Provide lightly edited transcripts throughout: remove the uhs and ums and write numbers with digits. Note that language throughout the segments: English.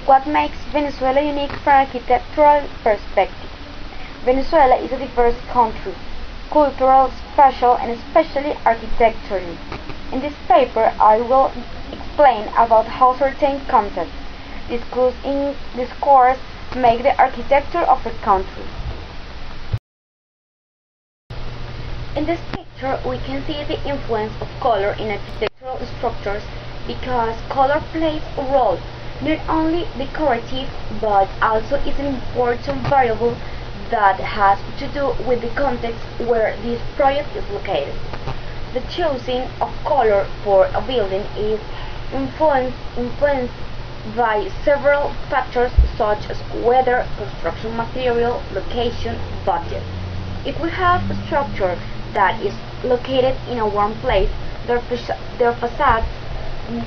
What makes Venezuela unique from an architectural perspective? Venezuela is a diverse country, cultural, spatial, and especially architecturally. In this paper, I will explain about how certain concepts discussed in this course make the architecture of a country. In this picture, we can see the influence of color in architectural structures because color plays a role, not only decorative, but also is an important variable that has to do with the context where this project is located. The choosing of color for a building is influenced by several factors such as weather, construction material, location, budget. If we have a structure that is located in a warm place, their facades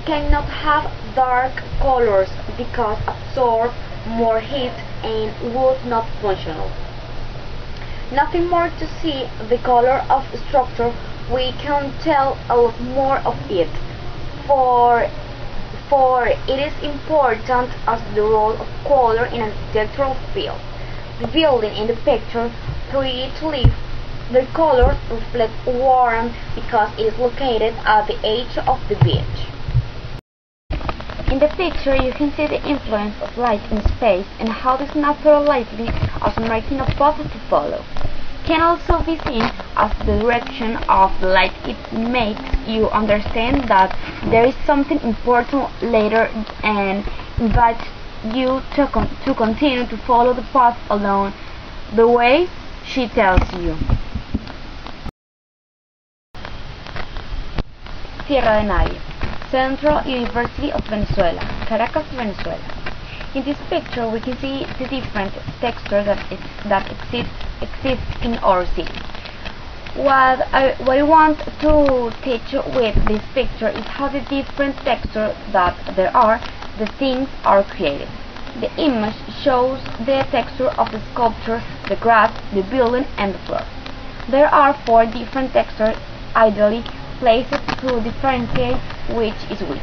cannot have dark colors because absorb more heat and would not functional. Nothing more to see the color of a structure, we can tell a lot more of it, for it is important as the role of color in an architectural field. The building in the picture, pretty to live, the colors reflect warmth because it is located at the edge of the beach. In the picture you can see the influence of light in space and how this natural lighting is making a path to follow. Can also be seen as the direction of the light. It makes you understand that there is something important later and invites you to continue to follow the path along the way she tells you. Tierra de Nadie, Central University of Venezuela, Caracas, Venezuela. In this picture we can see the different texture that exists in our city. What I want to teach with this picture is how the different textures that there are, the things are created. The image shows the texture of the sculpture, the grass, the building, and the floor. There are 4 different textures ideally placed to differentiate which is which.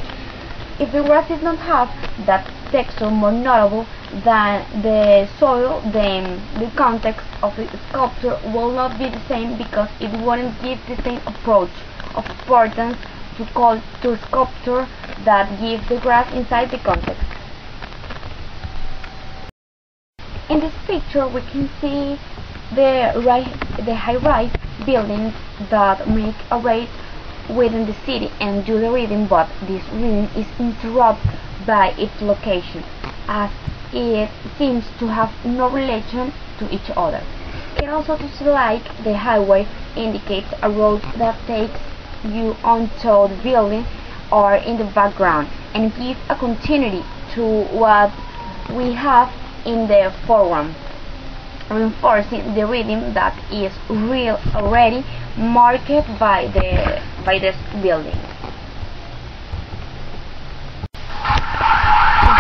If the grass did not have that texture more notable than the soil, then the context of the sculpture will not be the same because it wouldn't give the same approach of importance to sculpture that gives the grass inside the context. In this picture we can see the high-rise buildings that make a race within the city and do the reading, but this reading is interrupted by its location, as it seems to have no relation to each other. It also looks like the highway indicates a road that takes you onto the building or in the background and gives a continuity to what we have in the foreground, reinforcing the rhythm that is real already marked by this building.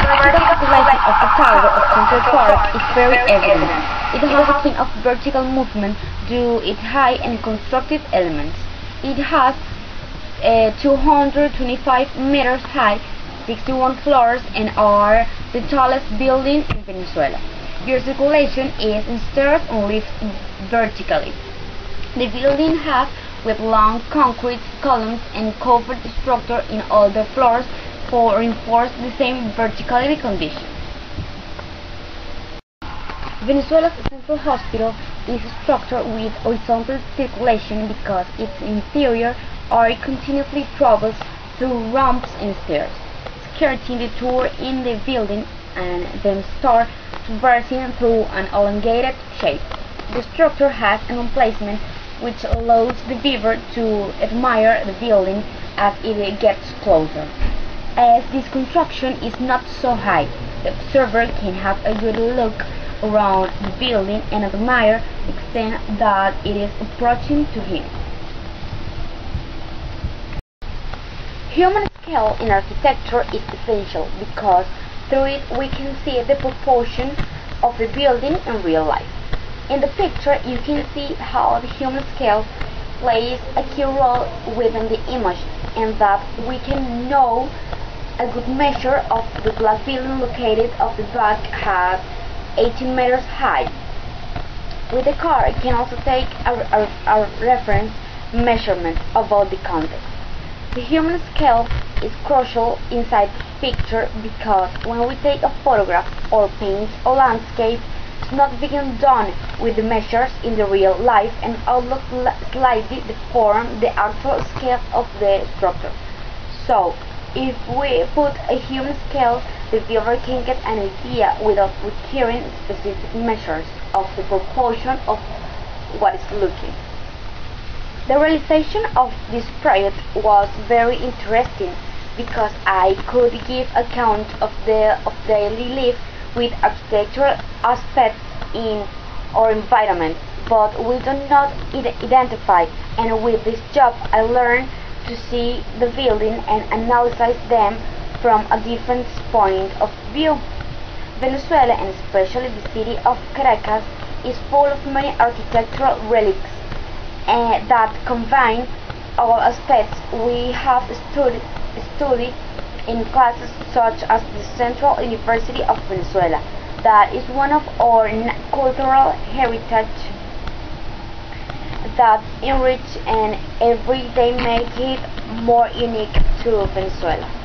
The vertical population of the tower of Central Park is very evident. It has a kind of vertical movement due to its high and constructive elements. It has 225 meters high, 61 floors, and are the tallest building in Venezuela. Your circulation is in stairs and lifts vertically. The building has with long concrete columns and covered structure in all the floors to reinforce the same verticality condition. Venezuela's central hospital is structured with horizontal circulation because its interior are continuously traversed through ramps and stairs, skirting the tour in the building and then start traversing through an elongated shape. The structure has an emplacement which allows the viewer to admire the building as it gets closer. As this construction is not so high, the observer can have a good look around the building and admire the extent that it is approaching to him. Human scale in architecture is essential because through it we can see the proportion of the building in real life. In the picture you can see how the human scale plays a key role within the image, and that we can know A good measure of the glass building located off the back has 18 meters high. With the car, it can also take a reference measurement about the context. The human scale is crucial inside the picture because when we take a photograph or paint a landscape, it's not being done with the measures in the real life and outlook slightly deform the actual scale of the structure. So, if we put a human scale, the viewer can get an idea without requiring specific measures of the proportion of what is looking. The realization of this project was very interesting because I could give account of daily life with architectural aspects in our environment, but we do not identify, and with this job I learned to see the building and analyze them from a different point of view. Venezuela, and especially the city of Caracas, is full of many architectural relics that combine all aspects we have studied in classes such as the Central University of Venezuela, that is one of our cultural heritage that enrich and every day make it more unique to Venezuela.